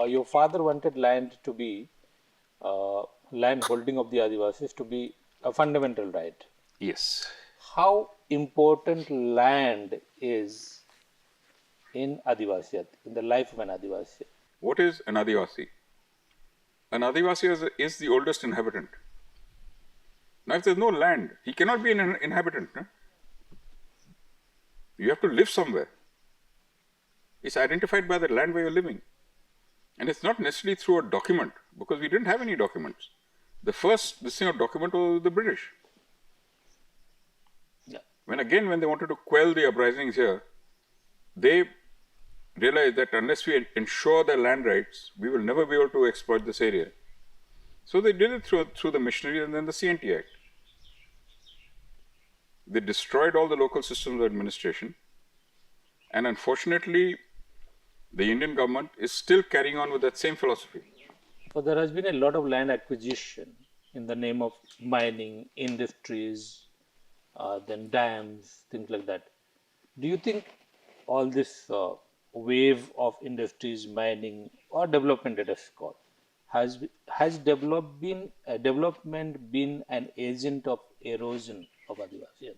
your father wanted land to be, land holding of the Adivasis to be a fundamental right. Yes. How important land is in Adivasiyat, in the life of an Adivasi? What is an Adivasi? An Adivasi is the oldest inhabitant. Now, if there's no land, he cannot be an inhabitant. No? You have to live somewhere. It's identified by the land where you're living. And it's not necessarily through a document, because we didn't have any documents. The first document was the British. Yeah. When they wanted to quell the uprisings here, they realized that unless we ensure their land rights, we will never be able to exploit this area. So they did it through the missionaries and then the CNT Act. They destroyed all the local systems of administration, and unfortunately, the Indian government is still carrying on with that same philosophy. So there has been a lot of land acquisition in the name of mining, industries, then dams, things like that. Do you think all this wave of industries, mining, or development, let us call, has development been an agent of erosion of Adivasiyat?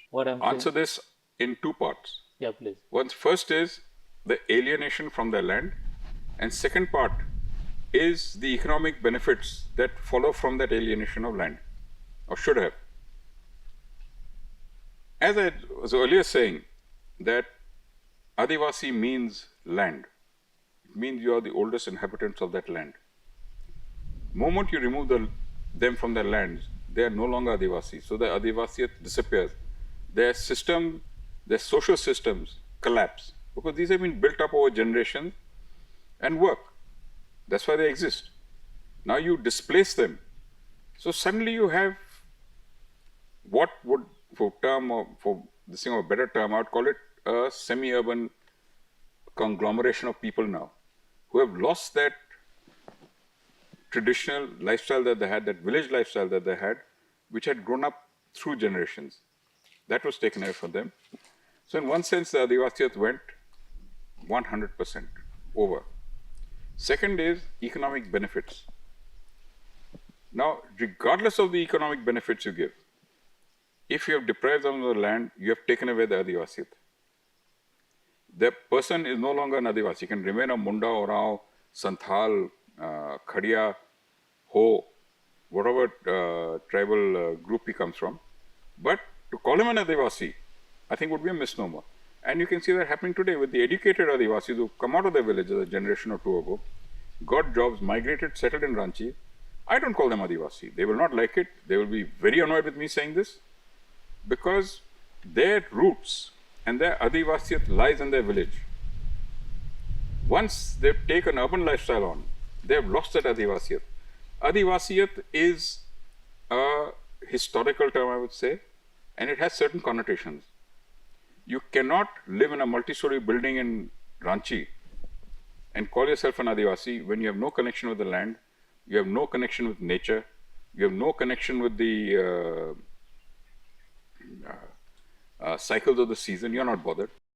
What I'm Answer this in two parts. Yeah, please. First is the alienation from their land, and second part is the economic benefits that follow from that alienation of land, or should have. As I was earlier saying, that Adivasi means land. It means you are the oldest inhabitants of that land. The moment you remove them from their lands, they are no longer Adivasi. So the Adivasiyat disappears. Their system, their social systems collapse, because these have been built up over generations and work. That's why they exist. Now you displace them. So suddenly you have what would, for a better term, I would call it a semi-urban conglomeration of people now, who have lost that traditional lifestyle that they had, that village lifestyle that they had, which had grown up through generations. That was taken away from them. So in one sense, the Adivasiyat went 100% over. Second is economic benefits. Now, regardless of the economic benefits you give, if you have deprived them of the land, you have taken away the Adivasiyat. The person is no longer an Adivasi. He can remain a Munda, Orao, Santhal, Khadiya, Ho, whatever tribal group he comes from. But to call him an Adivasi, I think would be a misnomer. And you can see that happening today with the educated Adivasis who come out of their villages a generation or two ago, got jobs, migrated, settled in Ranchi. I don't call them Adivasi. They will not like it. They will be very annoyed with me saying this, because their roots and their Adivasiyat lies in their village. Once they take an urban lifestyle on, they have lost that Adivasiyat. Adivasiyat is a historical term, I would say, and it has certain connotations. You cannot live in a multi-story building in Ranchi and call yourself an Adivasi when you have no connection with the land, you have no connection with nature, you have no connection with the cycles of the season. You're not bothered.